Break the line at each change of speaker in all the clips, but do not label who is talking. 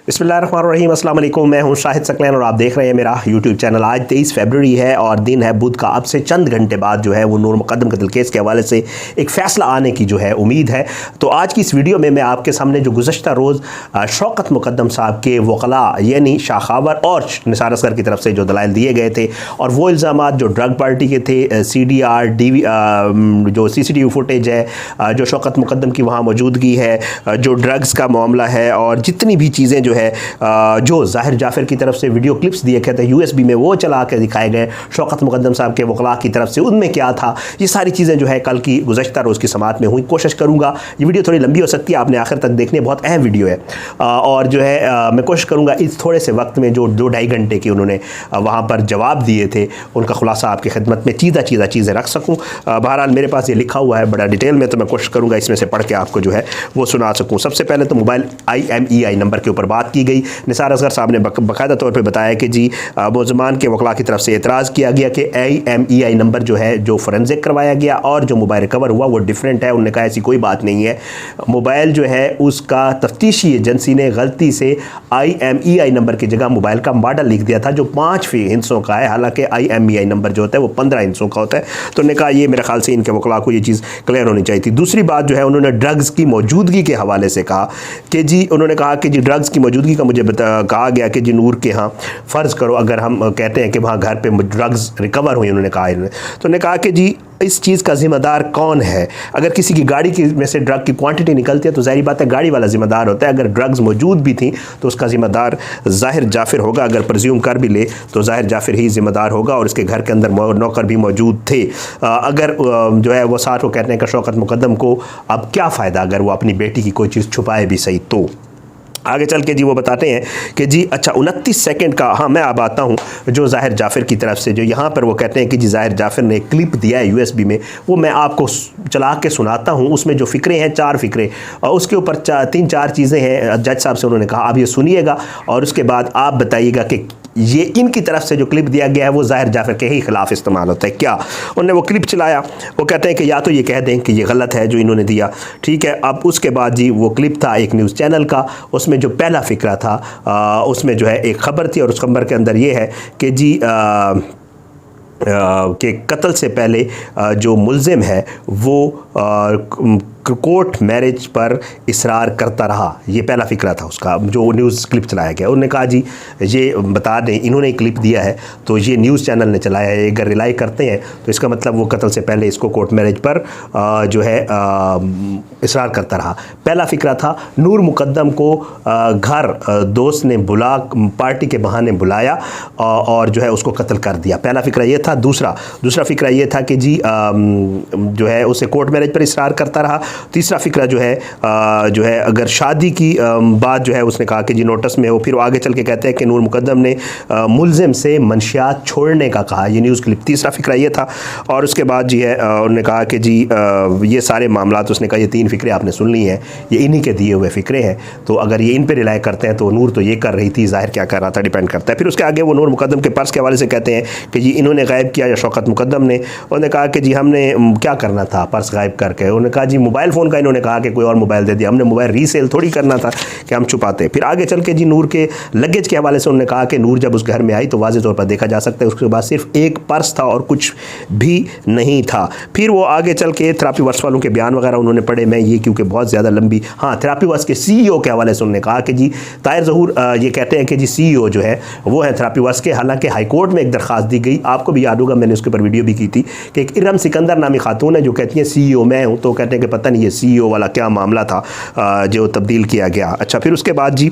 बिस्मिल्लाहिर्रहमानिर्रहीम, अस्सलाम वालेकुम। मैं हूं शाहिद सकलैन और आप देख रहे हैं मेरा यूट्यूब चैनल। आज 23 फरवरी है और दिन है बुध का। अब से चंद घंटे बाद जो है वो नूर मुकद्दम कत्ल केस के हवाले से एक फ़ैसला आने की जो है उम्मीद है। तो आज की इस वीडियो में मैं आपके सामने जो गुज़श्ता रोज़ शौकत मुकद्दम साहब के वकला यानी शाखावर और निसार असगर की तरफ से जो दलाइल दिए गए थे और वो इल्ज़ामात जो ड्रग पार्टी के थे, CDR जो CCTV फुटेज है, जो शौकत मुकद्दम की वहाँ मौजूदगी है, जो ड्रग्स का मामला है और जितनी भी चीज़ें जो है जो ज़ाहिर जाफ़र की तरफ से वीडियो क्लिप्स दिए गए थे USB में वो चला के दिखाए गए शौकत मुकद्दम साहब के वकला की तरफ से, उनमें क्या था, ये सारी चीज़ें जो है कल की गुज़श्ता रोज़ की समात में हुई। कोशिश करूँगा, ये वीडियो थोड़ी लंबी हो सकती है, आपने आखिर तक देखनी है, बहुत अहम वीडियो है और जो है मैं कोशिश करूँगा इस थोड़े से वक्त में जो 2-2.5 घंटे की उन्होंने वहाँ पर जवाब दिए थे उनका खुलासा आपकी खिदमत में चीज़ा चीज़ें रख सकूँ। बहरहाल मेरे पास ये लिखा हुआ है बड़ा डिटेल में, तो मैं कोशिश करूँगा इसमें से पढ़ के आपको जो है वो सुना सकूँ। सबसे पहले तो मोबाइल IMEI नंबर के ऊपर बात की गई। निसार असगर साहब ने बाकायदा तौर पे बताया कि जी मुलज़मान के वकला की तरफ से एतराज़ किया गया कि IMEI नंबर जो है जो फोरेंसिक करवाया गया और जो मोबाइल रिकवर हुआ वो डिफरेंट है। उन्होंने कहा ऐसी कोई बात नहीं है, मोबाइल जो है उसका तफ्तीशी एजेंसी ने गलती से IMEI नंबर की जगह मोबाइल का मॉडल लिख दिया था जो 5 हिस्सों का है, हालांकि IMEI नंबर जो होता है वो 15 हिस्सों का होता है। तो उन्होंने कहा ये मेरे ख्याल से इनके वकला को ये चीज़ क्लियर होनी चाहिए थी। दूसरी बात जो है उन्होंने ड्रग्स की मौजूदगी के हवाले से कहा कि जी उन्होंने कहा कि जी ड्रग्स की मौजूदगी का मुझे कहा गया कि जी नूर के यहाँ फ़र्ज़ करो अगर हम कहते हैं कि वहाँ घर पे ड्रग्स रिकवर हुई, उन्होंने कहा तो उन्होंने कहा कि जी इस चीज़ का ज़िम्मेदार कौन है। अगर किसी की गाड़ी की में से ड्रग की क्वांटिटी निकलती है तो ज़ाहिर बात है गाड़ी वाला ज़िम्मेदार होता है। अगर ड्रग्स मौजूद भी थी तो उसका ज़िम्मेदार ज़ाहिर जाफ़िर होगा। अगर प्रज्यूम कर भी ले तो ज़ाहिर जाफ़िर ही ज़िम्मेदार होगा और उसके घर के अंदर नौकर भी मौजूद थे। अगर जो है वो साथ वो कहते हैं कि शौकत मुकद्दम को अब क्या फ़ायदा अगर वो अपनी बेटी की कोई चीज़ छुपाए भी सही। तो आगे चल के जी वो बताते हैं कि जी अच्छा 29 सेकंड का, हाँ मैं अब आता हूँ जो ज़ाहिर जाफ़िर की तरफ से जो यहाँ पर वो कहते हैं कि जी ज़ाहिर जाफ़िर ने एक क्लिप दिया है USB में, वो मैं आपको चला के सुनाता हूँ। उसमें जो फ़िक्रे हैं 4 फ़िक्रे और उसके ऊपर 3-4 चीज़ें हैं जज साहब से उन्होंने कहा। अब ये सुनिएगा और उसके बाद आप बताइएगा कि ये इनकी तरफ से जो क्लिप दिया गया है वो ज़ाहिर जाफ़िर के ही ख़िलाफ़ इस्तेमाल होता है क्या। उन्होंने वो क्लिप चलाया, वो कहते हैं कि या तो ये कह दें कि ये गलत है जो इन्होंने दिया, ठीक है। अब उसके बाद जी वो क्लिप था एक न्यूज़ चैनल का, उसमें जो पहला फ़िक्रा था उसमें जो है एक ख़बर थी और उस खबर के अंदर ये है कि जी कि कत्ल से पहले जो मुल्ज़िम है वो कोर्ट मैरिज पर इसरार करता रहा। ये पहला फ़िक्रा था उसका जो न्यूज़ क्लिप चलाया गया। उन्होंने कहा जी ये बता दें, इन्होंने एक क्लिप दिया है तो ये न्यूज़ चैनल ने चलाया है, अगर रिलाई करते हैं तो इसका मतलब वो कत्ल से पहले इसको कोर्ट मैरिज पर जो है इसरार करता रहा। पहला फ़िक्रा था नूर मुकद्दम को घर दोस्त ने पार्टी के बहाने बुलाया और जो है उसको कत्ल कर दिया। पहला फ़िक्रा ये था। दूसरा फ़िक्रा ये था कि जी जो है उसे कोर्ट मैरिज पर इसरार करता रहा। तीसरा फ़िक्रा जो है अगर शादी की बात जो है उसने कहा कि जी नोटिस में हो। फिर आगे चल के कहते हैं कि नूर मुकद्दम ने मुल्ज़िम से मंशियात छोड़ने का कहा, ये न्यूज़ क्लिप। तीसरा फ़िक्रा ये था और उसके बाद जी है उन्होंने कहा कि जी ये सारे मामलात, उसने कहा ये 3 फ़िक्रे आपने सुन ली हैं, ये इन्हीं के दिए हुए फ़िक्रे हैं, तो अगर ये इन पर रिलाई करते हैं तो नूर तो ये कर रही थी, ज़ाहिर क्या कर रहा था डिपेंड करता है। फिर उसके आगे वो नूर मुकद्दम के पर्स के हवाले से कहते हैं कि जी इन्होंने गायब किया या शौकत मुकद्दम ने। उन्होंने कहा कि जी हमने क्या करना था पर्स गायब करके। उन्होंने कहा जी मोबाइल फ़ोन का इन्होंने कहा कि कोई और मोबाइल दे दिया, हमने मोबाइल रीसेल थोड़ी करना था कि हम छुपाते। फिर आगे चल के जी नूर के लगेज के हवाले से उन्होंने कहा कि नूर जब उस घर में आई तो वाज़ेह तौर पर देखा जा सकता है उसके बाद सिर्फ एक पर्स था और कुछ भी नहीं था। फिर वो आगे चल के थेरेपी वर्स वालों के बयान वगैरह उन्होंने पढ़े, मैं ये क्योंकि बहुत ज़्यादा लंबी, हाँ थेरेपी वर्स के CEO के हवाले से उन्होंने कहा कि जी ताहिर ज़हूर ये कहते हैं कि जी CEO जो है वो है थेरेपी वर्स के। हालांकि हाई कोर्ट में एक दरख्वास्त दी गई, आपको भी याद होगा मैंने उसके ऊपर वीडियो भी की थी कि एक इरम सिकंदर नामी खातून है जो कहती हैं CEO मैं हूँ, तो कहते हैं कि पता नहीं ये CEO वाला क्या मामला था जो तब्दील किया गया। अच्छा फिर उसके बाद जी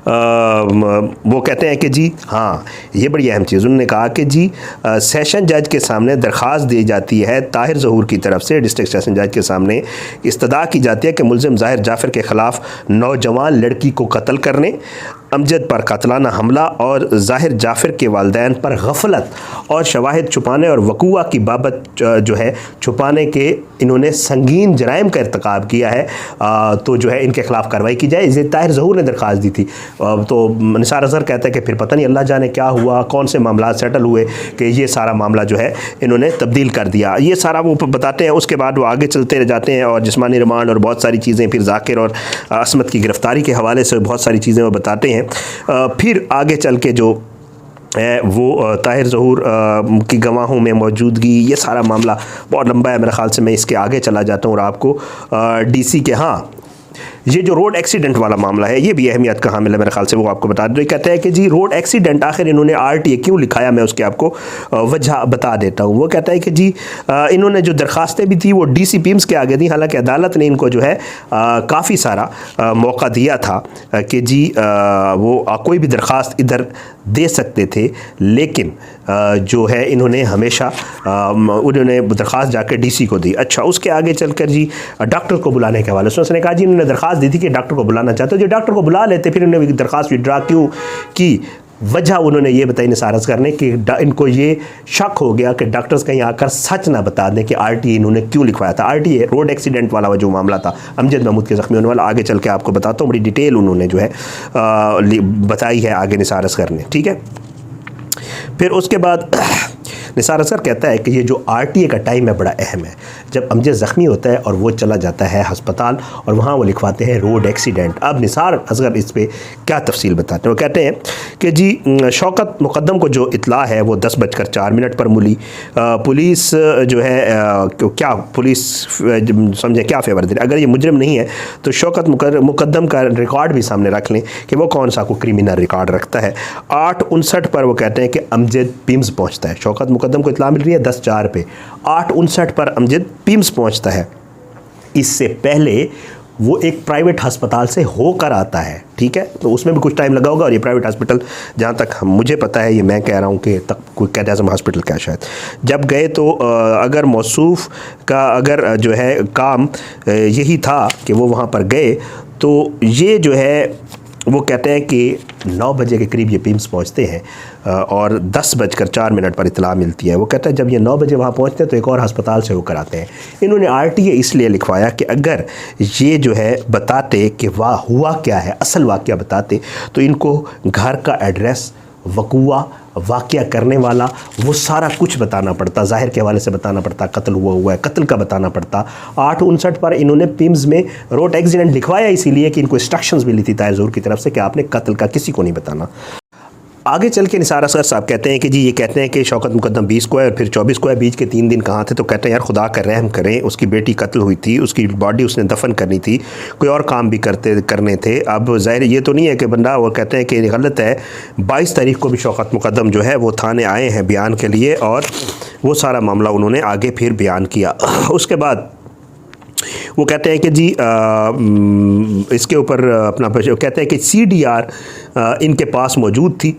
वो कहते हैं कि जी हाँ ये बड़ी अहम चीज़, उन्होंने कहा कि जी सेशन जज के सामने दरख्वास्त दी जाती है ताहिर ज़हूर की तरफ से, डिस्ट्रिक्ट सेशन जज के सामने इस्तदा की जाती है कि मुल्ज़िम ज़ाहिर जाफ़िर के ख़िलाफ़ नौजवान लड़की को कत्ल करने अमजद पर कातलाना हमला और ज़ाहिर जाफ़र के वालिदैन पर गफलत और शवाहिद छुपाने और वक़ूआ की बाबत जो है छुपाने के इन्होंने संगीन जराइम का इर्तिकाब किया है, तो जो है इनके खिलाफ कार्रवाई की जाए। इसे ताहिर ज़हूर ने दरख्वास्त दी थी। तो निसार अज़हर कहता है कि फिर पता नहीं अल्लाह जाने क्या हुआ, कौन से मामला सेटल हुए कि ये सारा मामला जो है इन्होंने तब्दील कर दिया। ये सारा वो बताते हैं। उसके बाद वो आगे चलते जाते हैं और जिस्मानी रिमांड और बहुत सारी चीज़ें, फिर जाकिर और असमत की गिरफ़्तारी के हवाले से बहुत सारी चीज़ें वो बताते हैं। फिर आगे चल के जो है वो ताहिर ज़हूर की गवाहों में मौजूदगी, ये सारा मामला बहुत लंबा है। मेरे ख़्याल से मैं इसके आगे चला जाता हूँ और आपको डीसी के ये जो रोड एक्सीडेंट वाला मामला है ये भी अहमियत का हामिल है मेरे ख्याल से, वो आपको बता दूँ। कहते हैं कि जी रोड एक्सीडेंट आखिर इन्होंने RTA क्यों लिखाया, मैं उसके आपको वजह बता देता हूँ। वो कहता है कि जी इन्होंने जो दरख्वास्तें भी थी वो DC PIMS के आगे दी, हालांकि अदालत ने इनको जो है काफ़ी सारा मौका दिया था कि जी वो कोई भी दरख्वास्त इधर दे सकते थे, लेकिन जो है इन्होंने हमेशा उन्होंने दरख्वास्त जाकर DC को दी। अच्छा, उसके आगे चलकर जी डॉक्टर को बुलाने के हवाले से उसने कहा जी इन्होंने दरख्वास्त दी थी कि डॉक्टर को बुलाना चाहते हो, जो डॉक्टर को बुला लेते, फिर उन्होंने दरख्वास्त विड्रा क्यों की, वजह उन्होंने ये बताई निसार अज़हर ने कि इनको ये शक हो गया कि डॉक्टर्स कहीं आकर सच ना बता दें कि RTA इन्होंने क्यों लिखवाया था। RTA रोड एक्सीडेंट वाला जो मामला था, अमजद महमूद के ज़ख्मी होने वाला, आगे चल के आपको बताता हूँ, बड़ी डिटेल उन्होंने जो है बताई है आगे निसार अज़हर ने। ठीक है, फिर उसके बाद निसार अज़हर कहता है कि ये जो RTA का टाइम है बड़ा अहम है। जब अमजद ज़ख्मी होता है और वो चला जाता है अस्पताल और वहाँ वो लिखवाते हैं रोड एक्सीडेंट। अब निसार अज़हर इस पर क्या तफसील बताते हैं। वो कहते हैं कि जी शौकत मुक़द्दम को जो इतला है वो 10:04 पर मिली। पुलिस जो है क्या पुलिस समझे क्या फेवर दे, अगर ये मुजरिम नहीं है तो शौकत मुक़द्दम का रिकॉर्ड भी सामने रख लें कि वो कौन सा को क्रिमिनल रिकॉर्ड रखता है। 8:59 पर वो कहते हैं कि अमजद PIMS पहुँचता है। शौकत मुक़द्दम को इतला मिल रही है 10:04 पे, 8:59 पर अमजद PIMS पहुंचता है। इससे पहले वो एक प्राइवेट हस्पताल से होकर आता है। ठीक है, तो उसमें भी कुछ टाइम लगा होगा। और ये प्राइवेट हॉस्पिटल जहाँ तक मुझे पता है, ये मैं कह रहा हूँ कि तक कोई कैद आज़म हॉस्पिटल का शायद। जब गए तो अगर मौसूफ़ का अगर जो है काम यही था कि वो वहाँ पर गए, तो ये जो है वो कहते हैं कि 9 बजे के करीब ये PIMS पहुंचते हैं और 10:04 पर इतला मिलती है। वो कहता है जब ये 9 बजे वहाँ पहुंचते हैं तो एक और अस्पताल से होकर आते हैं। इन्होंने RTA इसलिए लिखवाया कि अगर ये जो है बताते कि वाह हुआ क्या है, असल वाक़या बताते, तो इनको घर का एड्रेस, वक़ूआ, वाक़या करने वाला, वो सारा कुछ बताना पड़ता, ज़ाहिर के हवाले से बताना पड़ता, कत्ल हुआ है, कत्ल का बताना पड़ता। 8:59 पर इन्होंने PIMS में रोड एक्सीडेंट लिखवाया इसीलिए कि इनको इंस्ट्रक्शंस मिली थी ताहिर ज़हूर की तरफ से कि आपने कत्ल का किसी को नहीं बताना। आगे चल के निसार अज़हर साहब कहते हैं कि जी ये कहते हैं कि शौकत मुक़द्दम 20 को है और फिर 24 को है, बीच के 3 दिन कहाँ थे। तो कहते हैं यार खुदा का रहम करें, उसकी बेटी कत्ल हुई थी, उसकी बॉडी उसने दफन करनी थी, कोई और काम भी करने थे। अब ज़ाहिर ये तो नहीं है कि बंदा, वो कहते हैं कि गलत है। 22 तारीख को भी शौकत मुक़द्दम जो है वो थाने आए हैं बयान के लिए और वो सारा मामला उन्होंने आगे फिर बयान किया। उसके बाद वो कहते हैं कि जी इसके ऊपर अपना कहते हैं कि CDR इनके पास मौजूद थी।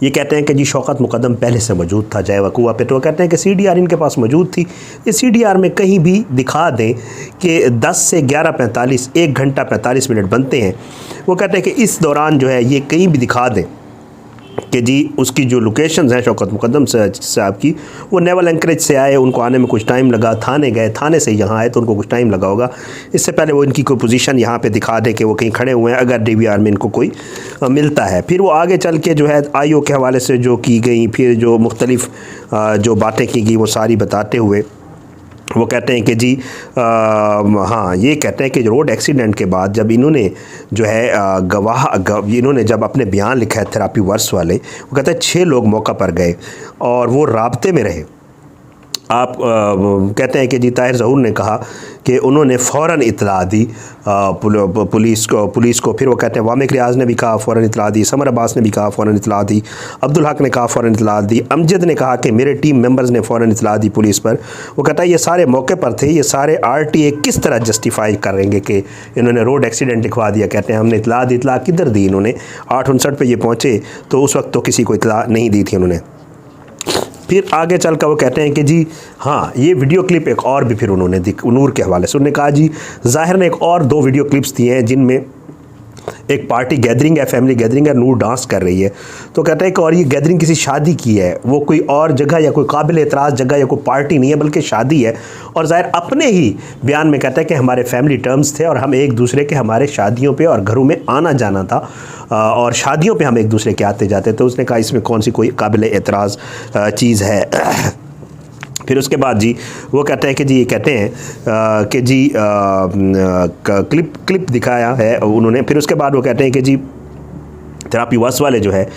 ये कहते हैं कि जी शौकत मुक़द्दम पहले से मौजूद था जय वक़ूआ पे, तो वो कहते हैं कि CDR इनके पास मौजूद थी। ये CDR में कहीं भी दिखा दें कि 10 से 11:45 1 घंटा 45 मिनट बनते हैं। वो कहते हैं कि इस दौरान जो है ये कहीं भी दिखा दें कि जी उसकी जो लोकेशंस हैं शौकत मुक़द्दम साहब की, वो नेवल एंकरेज से आए, उनको आने में कुछ टाइम लगा, थाने गए, थाने से यहाँ आए तो उनको कुछ टाइम लगा होगा। इससे पहले वो इनकी कोई पोजीशन यहाँ पे दिखा दे कि वो कहीं खड़े हुए हैं अगर DVR में इनको कोई मिलता है। फिर वो आगे चल के जो है IO के हवाले से जो की गई, फिर जो मुख्तलिफ जो बातें की गई वो सारी बताते हुए वो कहते हैं कि जी हाँ, ये कहते हैं कि रोड एक्सीडेंट के बाद जब इन्होंने जो है इन्होंने जब अपने बयान लिखा है थेरापी वर्स वाले, वो कहते हैं 6 लोग मौका पर गए और वो राब्ते में रहे। आप कहते हैं कि जी ताहिर ज़हूर ने कहा कि उन्होंने फ़ौरन इतला दी पुलिस को। फिर वो कहते हैं वामिक रियाज़ ने भी कहा फ़ौरन इतला दी, समर अब्बास ने भी कहा फ़ौरन इतला दी, अब्दुल हक ने कहा फ़ौरन इतला दी, अमजद ने कहा कि मेरे टीम मेंबर्स ने फ़ौरन इतला दी पुलिस पर। वो कहता है ये सारे मौके पर थे, ये सारे RTA किस तरह जस्टिफाई करेंगे कि इन्होंने रोड एक्सीडेंट लिखवा दिया। कहते हैं हमने इतला दी, इतला किधर दी इन्होंने, 8:59 पर ये पहुँचे तो उस वक्त तो किसी को इतला नहीं दी थी उन्होंने। फिर आगे चल कर वो कहते हैं कि जी हाँ, ये वीडियो क्लिप एक और भी फिर उन्होंने नूर के हवाले से उन्होंने कहा जी ज़ाहिर ने एक और 2 वीडियो क्लिप्स दिए हैं जिनमें एक पार्टी गैदरिंग है, फैमिली गैदरिंग है, नूर डांस कर रही है। तो कहता है कि और ये गैदरिंग किसी शादी की है, वो कोई और जगह या कोई काबिल एतराज़ जगह या कोई पार्टी नहीं है बल्कि शादी है। और ज़ाहिर अपने ही बयान में कहता है कि हमारे फैमिली टर्म्स थे और हम एक दूसरे के हमारे शादियों पे और घरों में आना जाना था और शादियों पे हम एक दूसरे के आते जाते। तो उसने कहा इसमें कौन सी कोई काबिल एतराज़ चीज़ है। फिर उसके बाद जी वो कहते हैं कि जी ये कहते हैं कि जी क्लिप दिखाया है उन्होंने। फिर उसके बाद वो कहते हैं कि जी थेरापी वर्स वाले जो है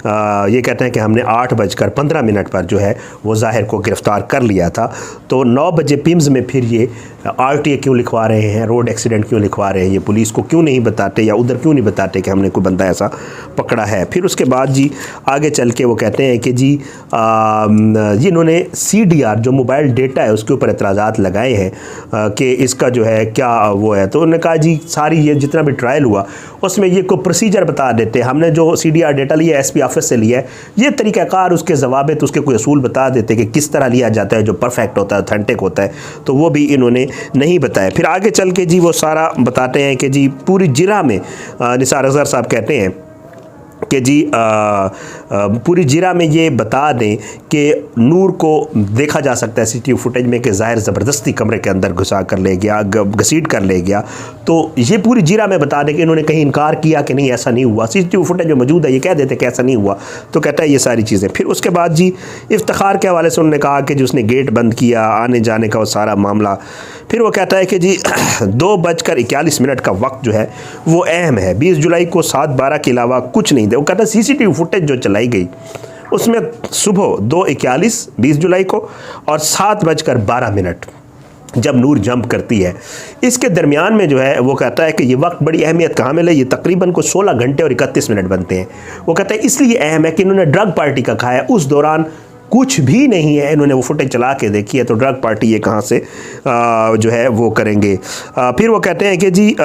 ये कहते हैं कि हमने 8:15 पर जो है वो ज़ाहिर को गिरफ़्तार कर लिया था। तो 9 बजे पिम्स में फिर ये RTA क्यों लिखवा रहे हैं, रोड एक्सीडेंट क्यों लिखवा रहे हैं, ये पुलिस को क्यों नहीं बताते या उधर क्यों नहीं बताते कि हमने कोई बंदा ऐसा पकड़ा है। फिर उसके बाद जी आगे चल के वो कहते हैं कि जी इन्होंने CDR जो मोबाइल डेटा है उसके ऊपर एतराज़ात लगाए हैं कि इसका जो है क्या वो है। तो उन्होंने कहा जी सारी ये जितना भी ट्रायल हुआ उसमें ये कोई प्रोसीजर बता देते, हमने जो CDR डेटा लिया SP ऑफिस से लिया है, ये तरीक़ाकार उसके ज़वाबित उसके कोई असूल बता देते कि किस तरह लिया जाता है जो परफेक्ट होता है, ऑथेंटिक होता है, तो वो भी इन्होंने नहीं बताया। फिर आगे चल के जी वो सारा बताते हैं कि जी पूरी जिला में निसार अज़हर साहब कहते हैं कि जी पूरी जिला में ये बता दें कि नूर को देखा जा सकता है CCTV फुटेज में कि ज़ाहिर ज़बरदस्ती कमरे के अंदर घुसा कर ले गया, घसीट कर ले गया। तो ये पूरी जिला में बता दें कि इन्होंने कहीं इनकार किया कि नहीं ऐसा नहीं हुआ, CCTV फुटेज में मौजूद है, ये कह देते कि ऐसा नहीं हुआ। तो कहता है ये सारी चीज़ें। फिर उसके बाद जी इफ्तिखार के हवाले से उन्होंने कहा कि जो उसने गेट बंद किया आने जाने का वो सारा मामला। फिर वो कहता है कि जी 2:41 का वक्त जो है वो अहम है, 20 जुलाई को 7:12 के अलावा कुछ नहीं थे। वो कहता है CCTV फुटेज जो चलाई गई उसमें सुबह 2:41 20 जुलाई को और 7:12 जब नूर जंप करती है, इसके दरमियान में जो है वो कहता है कि ये वक्त बड़ी अहमियत का हामिल है, ये तकरीबन को 16 घंटे और 31 मिनट बनते हैं। वो कहता है इसलिए अहम है कि इन्होंने ड्रग पार्टी का कहा है, उस दौरान कुछ भी नहीं है, इन्होंने वो फुटेज चला के देखी है, तो ड्रग पार्टी ये कहाँ से जो है वो करेंगे। फिर वो कहते हैं कि जी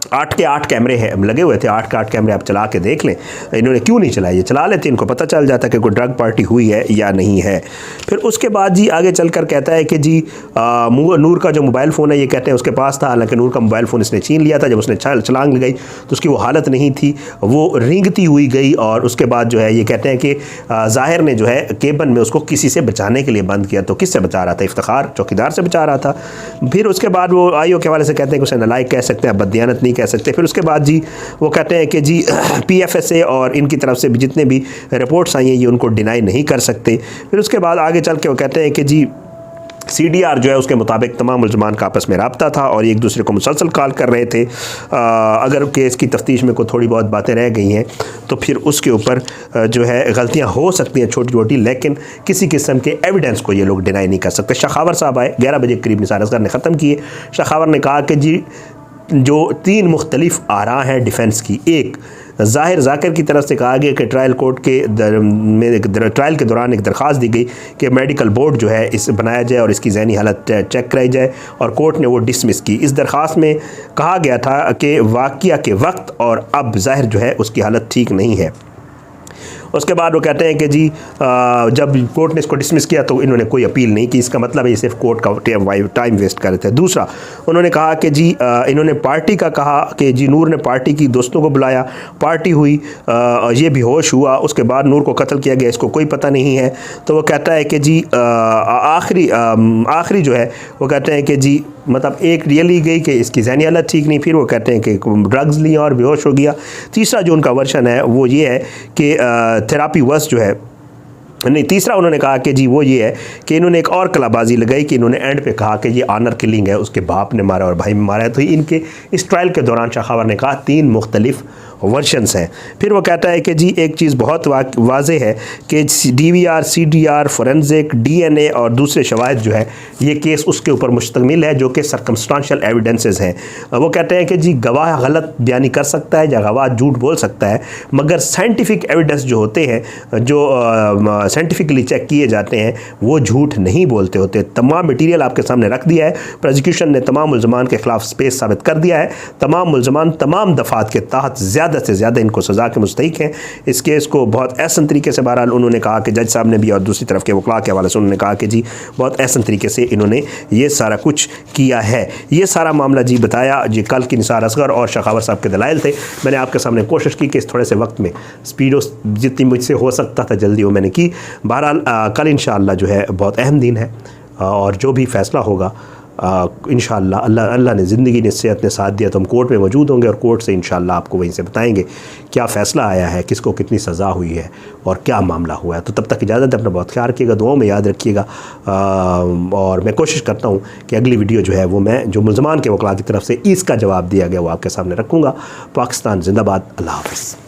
8 के 8 कैमरे हैं लगे हुए थे, 8 के 8 कैमरे आप चला के देख लें, इन्होंने क्यों नहीं चलाए, ये चला लेते, इनको पता चल जाता कि कोई ड्रग पार्टी हुई है या नहीं है। फिर उसके बाद जी आगे चलकर कहता है कि जी नूर का जो मोबाइल फ़ोन है ये कहते हैं उसके पास था, हालांकि नूर का मोबाइल फ़ोन इसने छीन लिया था। जब उसने छलांग लगाई तो उसकी वो हालत नहीं थी, वो रेंगती हुई गई। और उसके बाद जो है ये कहते हैं कि ज़ाहिर ने जो है केबन में उसको किसी से बचाने के लिए बंद किया। तो किससे बचा रहा था? इफ्तिखार चौकीदार से बचा रहा था। फिर उसके बाद वो IO के हवाले से कहते हैं कि उसे नालायक कह सकते हैं, बददियानत नहीं कह सकते। फिर उसके बाद जी वो कहते हैं कि जी PFSA और इनकी तरफ से भी जितने भी रिपोर्ट्स आई हैं ये उनको डिनाई नहीं कर सकते। फिर उसके बाद आगे चल के वो कहते हैं कि जी CDR जो है उसके मुताबिक तमाम मुलजमान का आपस में रब्ता था और एक दूसरे को मुसलसल कॉल कर रहे थे। अगर केस की तफ्तीश में कोई थोड़ी बहुत बातें रह गई हैं तो फिर उसके ऊपर जो है गलतियां हो सकती हैं छोटी छोटी, लेकिन किसी किस्म के एविडेंस को ये लोग डिनाई नहीं कर सकते। शखावर साहब आए 11 बजे करीब, निसार असगर ने ख़त्म किए। शखावर ने कहा कि जी जो 3 मुख्तलिफ आरा हैं डिफेंस की, एक ज़ाहिर ज़ाकिर की तरफ से कहा गया कि ट्रायल कोर्ट के ट्रायल के दौरान एक दरख्वास्त दी गई कि मेडिकल बोर्ड जो है इस बनाया जाए और इसकी ज़हनी हालत चेक कराई जाए, और कोर्ट ने वो डिसमिस की। इस दरख्वास्त में कहा गया था कि वाक़या के वक्त और अब ज़ाहिर जो है उसकी हालत ठीक नहीं है। उसके बाद वो कहते हैं कि जी जब कोर्ट ने इसको डिसमिस किया तो इन्होंने कोई अपील नहीं की, इसका मतलब है ये सिर्फ कोर्ट का टाइम वेस्ट कर रहे थे। दूसरा उन्होंने कहा कि जी इन्होंने पार्टी का कहा कि जी नूर ने पार्टी की दोस्तों को बुलाया, पार्टी हुई, ये बेहोश हुआ, उसके बाद नूर को कत्ल किया गया, इसको कोई पता नहीं है। तो वो कहता है कि जी आखिरी जो है वो कहते हैं कि जी मतलब एक ये ली गई कि इसकी ज़हनी हालत ठीक नहीं, फिर वो कहते हैं कि ड्रग्स लिया और बेहोश हो गया। तीसरा जो उनका वर्शन है वो ये है कि थेरापी वर्स जो है नहीं, तीसरा उन्होंने कहा कि जी वो ये है कि इन्होंने एक और कलाबाजी लगाई कि इन्होंने एंड पे कहा कि ये ऑनर किलिंग है, उसके बाप ने मारा और भाई ने मारा है। तो इनके इस ट्रायल के दौरान शखावर ने कहा 3 मुख्तलिफ वर्शंस हैं। फिर वो कहता है कि जी एक चीज़ बहुत वाज़ेह है कि DVR, CDR, फोरेंसिक, DNA और दूसरे शवाहिद जो है ये केस उसके ऊपर मुश्तमिल है जो कि सर्कमस्टांशियल एविडेंसेस हैं। वो कहते हैं कि जी गवाह गलत बयानी कर सकता है या गवाह झूठ बोल सकता है, मगर साइंटिफिक एविडेंस जो होते हैं, जो साइंटिफिकली चेक किए जाते हैं वो झूठ नहीं बोलते होते। तमाम मटीरियल आपके सामने रख दिया है, प्रोसिक्यूशन ने तमाम मुल्ज़मान के खिलाफ स्पेस साबित कर दिया है। तमाम मुल्ज़मान तमाम दफ़ात के तहत ज़्यादा से ज़्यादा इनको सज़ा के मुस्तहिक हैं। इस केस को बहुत एहसन तरीके से बहरहाल उन्होंने कहा कि जज साहब ने भी, और दूसरी तरफ के वकला के हवाले से उन्होंने कहा कि जी बहुत एहसन तरीके से इन्होंने ये सारा कुछ किया है। ये सारा मामला जी बताया जी कल की निसार असगर और शखावत साहब के दलाइल थे। मैंने आपके सामने कोशिश की कि इस थोड़े से वक्त में स्पीड जितनी मुझसे हो सकता था जल्दी वो मैंने की। बहरहाल कल इंशाअल्लाह जो है बहुत अहम दिन है और जो भी फ़ैसला होगा इंशाअल्लाह अल्लाह ने ज़िंदगी ने सेहत ने साथ दिया तो हम कोर्ट में मौजूद होंगे और कोर्ट से इंशाअल्लाह आपको वहीं से बताएंगे क्या फ़ैसला आया है, किसको कितनी सज़ा हुई है और क्या मामला हुआ है। तो तब तक इजाज़त है, अपना बहुत ख्याल रखिएगा, दुआओं में याद रखिएगा। और मैं कोशिश करता हूँ कि अगली वीडियो जो है वो मैं जो मुल्ज़मान के वकला की तरफ से इसका जवाब दिया गया वो आपके सामने रखूँगा। पाकिस्तान जिंदाबाद। अल्लाह हाफ़िज़।